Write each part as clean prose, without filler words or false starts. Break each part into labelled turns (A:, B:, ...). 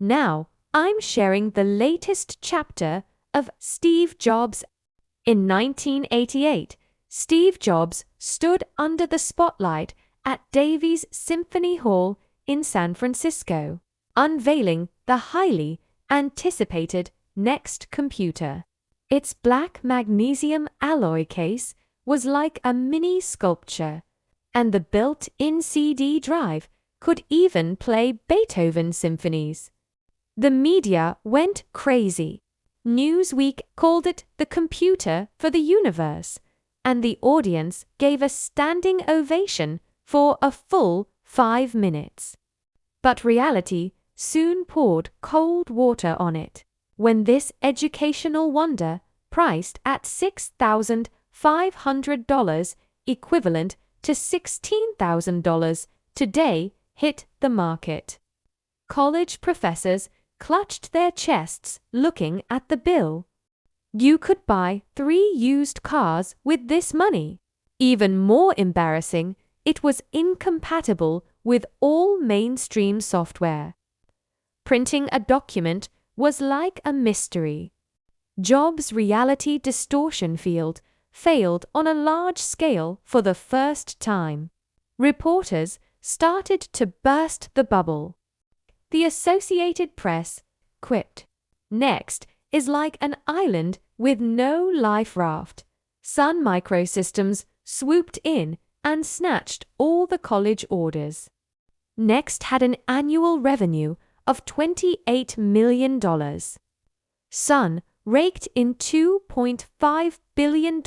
A: Now, I'm sharing the latest chapter of Steve Jobs. In 1988, Steve Jobs stood under the spotlight at Davies Symphony Hall in San Francisco, unveiling the highly anticipated next computer. Its black magnesium alloy case was like a mini sculpture, and the built-in CD drive could even play Beethoven symphonies. The media went crazy. Newsweek called it the computer for the universe, and the audience gave a standing ovation for a full 5 minutes. But reality soon poured cold water on it. When this educational wonder, priced at $6,500, equivalent to $16,000 today, hit the market, college professors clutched their chests looking at the bill. You could buy 3 used cars with this money. Even more embarrassing, it was incompatible with all mainstream software. Printing a document was like a mystery. Jobs' reality distortion field failed on a large scale for the first time. Reporters started to burst the bubble. The Associated Press quipped, "Next is like an island with no life raft." Sun Microsystems swooped in and snatched all the college orders. Next had an annual revenue of $28 million. Sun raked in $2.5 billion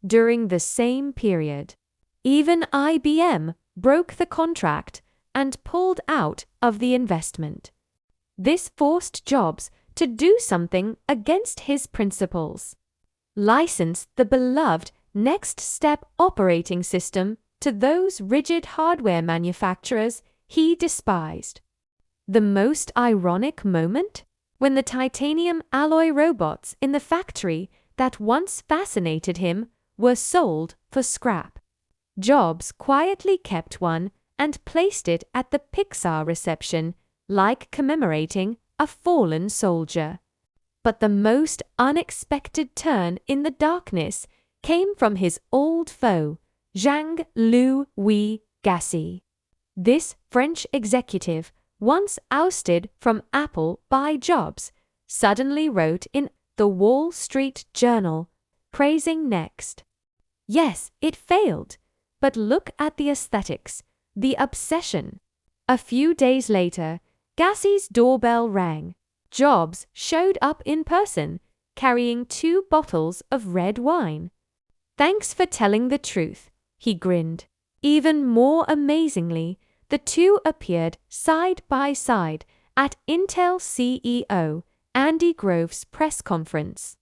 A: during the same period. Even IBM broke the contract and pulled out of the investment. This forced Jobs to do something against his principles. License the beloved Next Step operating system to those rigid hardware manufacturers he despised. The most ironic moment? When the titanium alloy robots in the factory that once fascinated him were sold for scrap. Jobs quietly kept one and placed it at the Pixar reception, like commemorating a fallen soldier. But the most unexpected turn in the darkness came from his old foe, Jean-Louis Gacy. This French executive, once ousted from Apple by Jobs, suddenly wrote in the Wall Street Journal, praising Next. Yes, it failed, but look at the aesthetics, the obsession. A few days later, Gacy's doorbell rang. Jobs showed up in person, carrying 2 bottles of red wine. "Thanks for telling the truth," he grinned. Even more amazingly, the two appeared side by side at Intel CEO Andy Grove's press conference,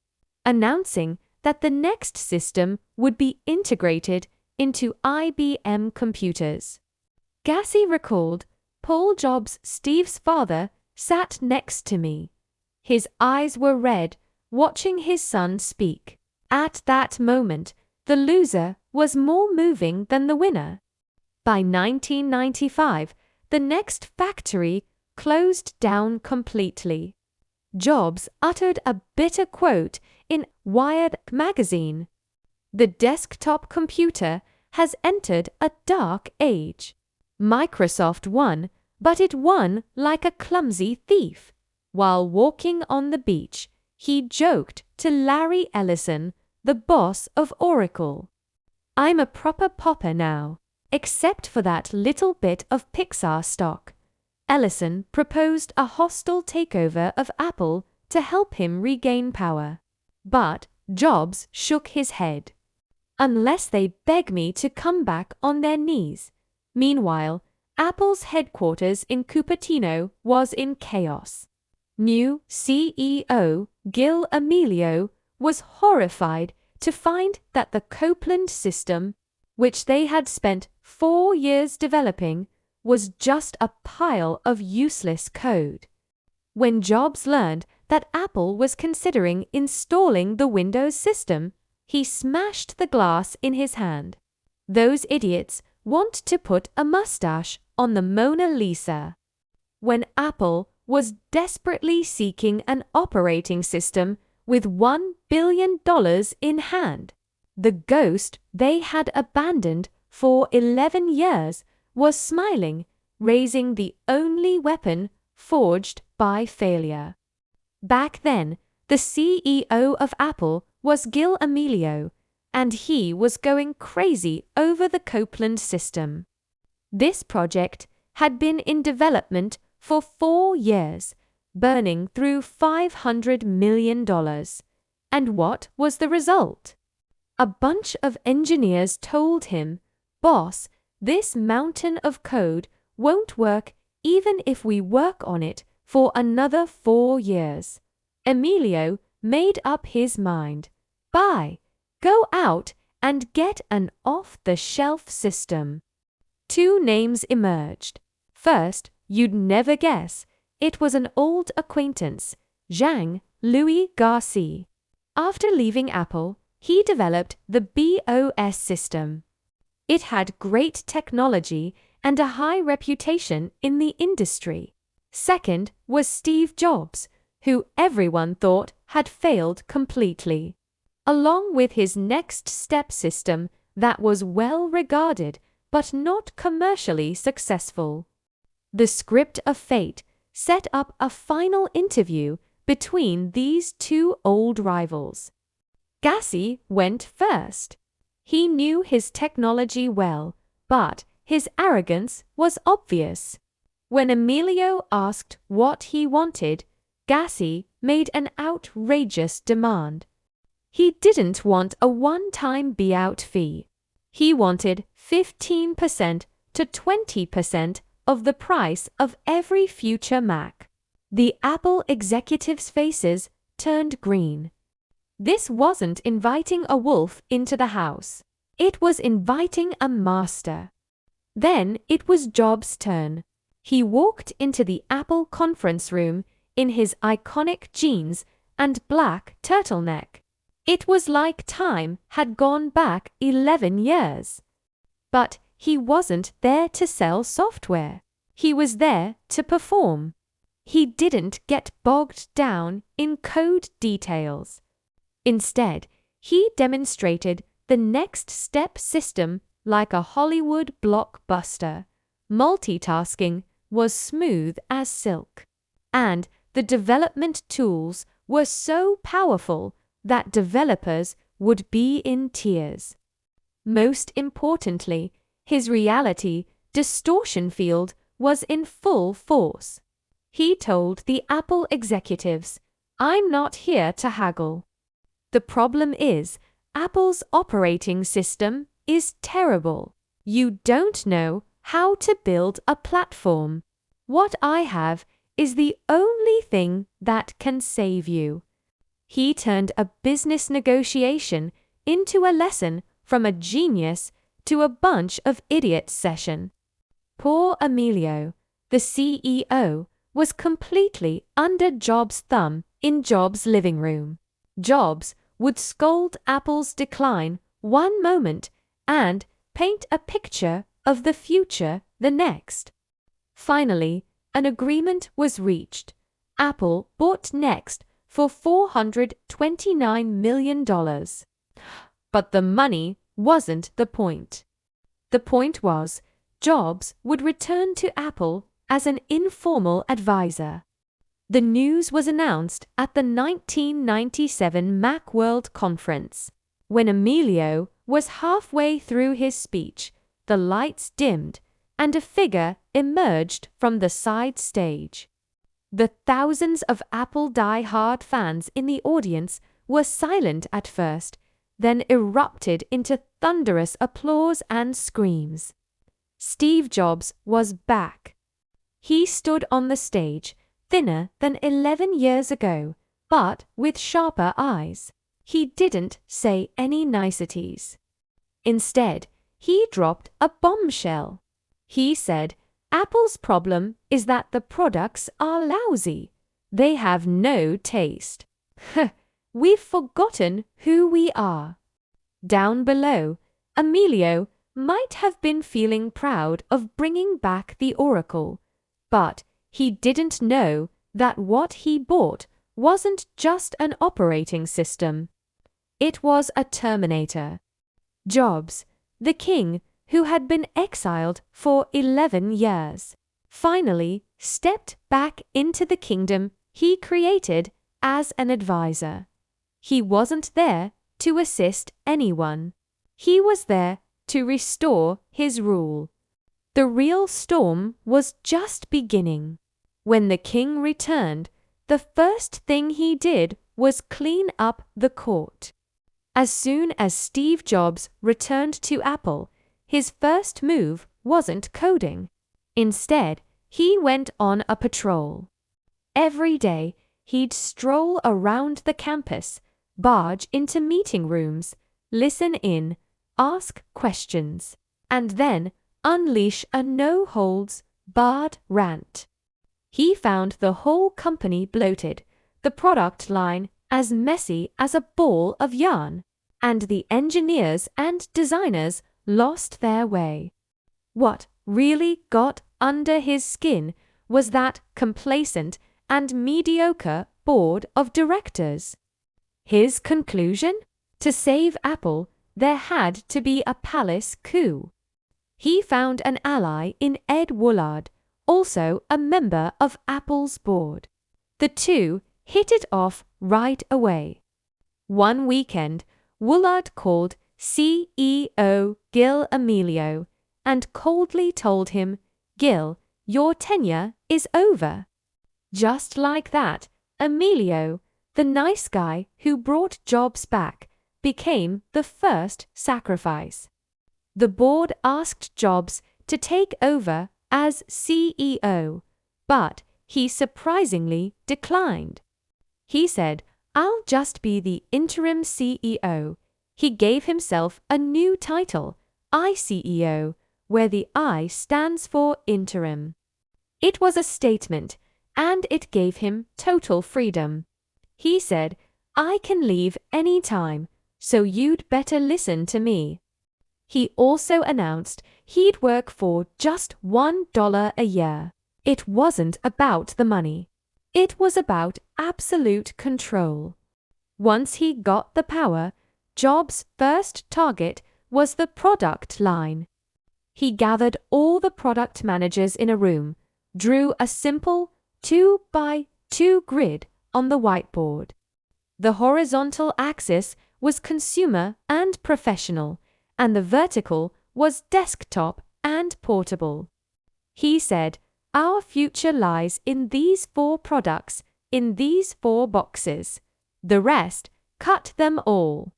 A: announcing that the next system would be integrated into IBM computers. Gacy recalled, "Paul Jobs, Steve's father, sat next to me. His eyes were red, watching his son speak. At that moment, the loser was more moving than the winner." By 1995, the Next factory closed down completely. Jobs uttered a bitter quote in Wired magazine. "The desktop computer has entered a dark age. Microsoft won, but it won like a clumsy thief." While walking on the beach, he joked to Larry Ellison, the boss of Oracle, "I'm a proper pauper now, except for that little bit of Pixar stock." Ellison proposed a hostile takeover of Apple to help him regain power. But Jobs shook his head. "Unless they beg me to come back on their knees." Meanwhile, Apple's headquarters in Cupertino was in chaos. New CEO Gil Amelio was horrified to find that the Copeland system, which they had spent 4 years developing, was just a pile of useless code. When Jobs learned that Apple was considering installing the Windows system, he smashed the glass in his hand. "Those idiots want to put a mustache on the Mona Lisa." When Apple was desperately seeking an operating system with $1 billion in hand. The ghost they had abandoned for 11 years was smiling, raising the only weapon forged by failure. Back then, the CEO of Apple was Gil Amelio, and he was going crazy over the Copeland system. This project had been in development for 4 years, burning through $500 million. And what was the result? A bunch of engineers told him, "Boss, this mountain of code won't work even if we work on it for another 4 years." Amelio made up his mind. Go out and get an off-the-shelf system. 2 names emerged. First, you'd never guess, it was an old acquaintance, Zhang Louis Garcia. After leaving Apple, he developed the BOS system. It had great technology and a high reputation in the industry. Second was Steve Jobs, who everyone thought had failed completely. Along with his next step system that was well regarded but not commercially successful. The script of fate set up a final interview between these 2 old rivals. Garcia went first. He knew his technology well, but his arrogance was obvious. When Amelio asked what he wanted, Garcia made an outrageous demand. He didn't want a one-time buyout fee. He wanted 15% to 20% of the price of every future Mac. The Apple executives' faces turned green. This wasn't inviting a wolf into the house. It was inviting a master. Then it was Jobs' turn. He walked into the Apple conference room in his iconic jeans and black turtleneck. It was like time had gone back 11 years. But he wasn't there to sell software. He was there to perform. He didn't get bogged down in code details. Instead, he demonstrated the next step system like a Hollywood blockbuster. Multitasking was smooth as silk. And the development tools were so powerful that developers would be in tears. Most importantly, his reality distortion field was in full force. He told the Apple executives, "I'm not here to haggle. The problem is, Apple's operating system is terrible. You don't know how to build a platform. What I have is the only thing that can save you." He turned a business negotiation into a lesson from a genius to a bunch of idiots session. Poor Amelio, the CEO, was completely under Jobs' thumb in Jobs' living room. Jobs would scold Apple's decline one moment and paint a picture of the future the next. Finally, an agreement was reached. Apple bought Next for $429 million. But the money wasn't the point. The point was, Jobs would return to Apple as an informal advisor. The news was announced at the 1997 Macworld Conference. When Amelio was halfway through his speech, the lights dimmed and a figure emerged from the side stage. The thousands of Apple die-hard fans in the audience were silent at first, then erupted into thunderous applause and screams. Steve Jobs was back. He stood on the stage, thinner than 11 years ago, but with sharper eyes. He didn't say any niceties. Instead, he dropped a bombshell. He said, "Apple's problem is that the products are lousy. They have no taste. We've forgotten who we are." Down below, Amelio might have been feeling proud of bringing back the Oracle, but he didn't know that what he bought wasn't just an operating system. It was a Terminator. Jobs, the king, who had been exiled for 11 years, finally stepped back into the kingdom he created as an advisor. He wasn't there to assist anyone. He was there to restore his rule. The real storm was just beginning. When the king returned, the first thing he did was clean up the court. As soon as Steve Jobs returned to Apple, his first move wasn't coding. Instead, he went on a patrol. Every day, he'd stroll around the campus, barge into meeting rooms, listen in, ask questions, and then unleash a no-holds-barred rant. He found the whole company bloated, the product line as messy as a ball of yarn, and the engineers and designers lost their way. What really got under his skin was that complacent and mediocre board of directors. His conclusion? To save Apple, there had to be a palace coup. He found an ally in Ed Woolard, also a member of Apple's board. The two hit it off right away. One weekend, Woolard called CEO Gil Amelio and coldly told him, "Gil, your tenure is over." Just like that, Amelio, the nice guy who brought Jobs back, became the first sacrifice. The board asked Jobs to take over as CEO, but he surprisingly declined. He said, "I'll just be the interim CEO." He gave himself a new title, ICEO, where the I stands for interim. It was a statement, and it gave him total freedom. He said, "I can leave any time, so you'd better listen to me." He also announced he'd work for just $1 a year. It wasn't about the money. It was about absolute control. Once he got the power, Jobs' first target was the product line. He gathered all the product managers in a room, drew a simple 2x2 grid on the whiteboard. The horizontal axis was consumer and professional, and the vertical was desktop and portable. He said, "Our future lies in these 4 products, in these 4 boxes. The rest, cut them all."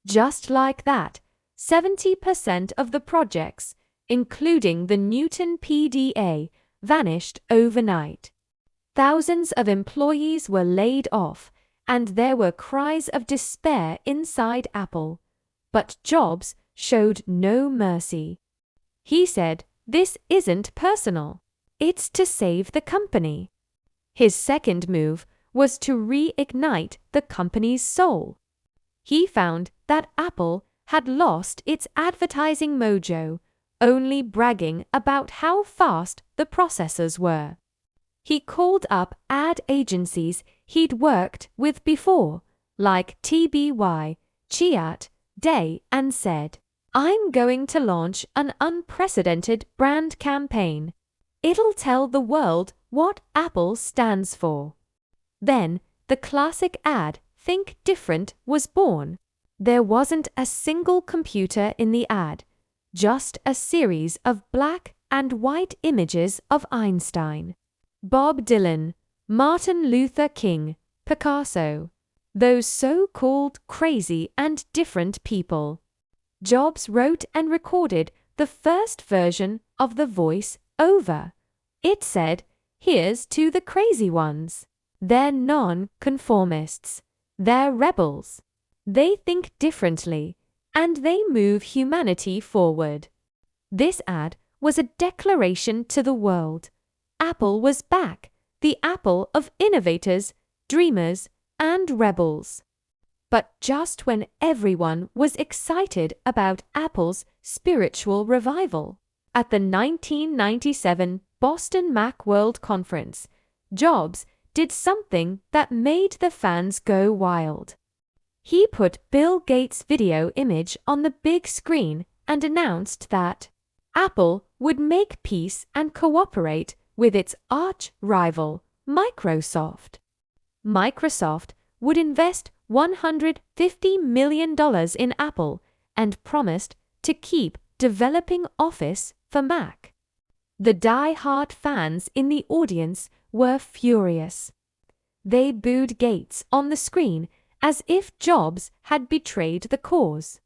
A: Just like that, 70% of the projects, including the Newton PDA, vanished overnight. Thousands of employees were laid off, and there were cries of despair inside Apple. But Jobs showed no mercy. He said, "This isn't personal. It's to save the company." His second move was to reignite the company's soul. He found that Apple had lost its advertising mojo, only bragging about how fast the processors were. He called up ad agencies he'd worked with before, like TBY, Chiat, Day, and said, "I'm going to launch an unprecedented brand campaign. It'll tell the world what Apple stands for." Then, the classic ad, "Think Different," was born. There wasn't a single computer in the ad, just a series of black and white images of Einstein, Bob Dylan, Martin Luther King, Picasso, those so-called crazy and different people. Jobs wrote and recorded the first version of the voice-over. It said, "Here's to the crazy ones. They're non-conformists. They're rebels. They think differently, and they move humanity forward." This ad was a declaration to the world. Apple was back, the Apple of innovators, dreamers, and rebels. But just when everyone was excited about Apple's spiritual revival, at the 1997 Boston Macworld Conference, Jobs did something that made the fans go wild. He put Bill Gates' video image on the big screen and announced that Apple would make peace and cooperate with its arch-rival, Microsoft. Microsoft would invest $150 million in Apple and promised to keep developing Office for Mac. The die-hard fans in the audience were furious. They booed Gates on the screen as if Jobs had betrayed the cause.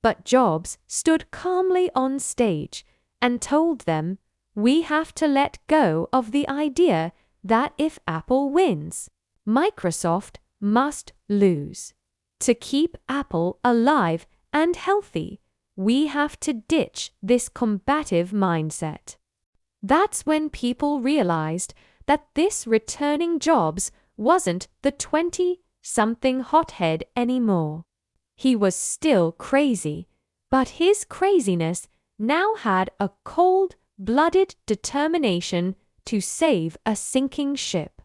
A: But Jobs stood calmly on stage and told them, "We have to let go of the idea that if Apple wins, Microsoft must lose. To keep Apple alive and healthy, we have to ditch this combative mindset." That's when people realized that this returning Jobs wasn't the 20-something hothead anymore. He was still crazy, but his craziness now had a cold-blooded determination to save a sinking ship.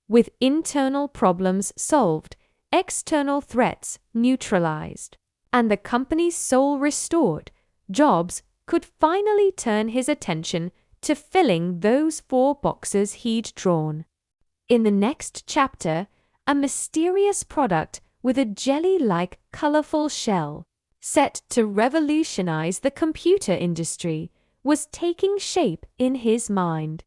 A: With internal problems solved, external threats neutralized, and the company's soul restored, Jobs could finally turn his attention to filling those 4 boxes he'd drawn. In the next chapter, a mysterious product with a jelly-like colorful shell, set to revolutionize the computer industry, was taking shape in his mind.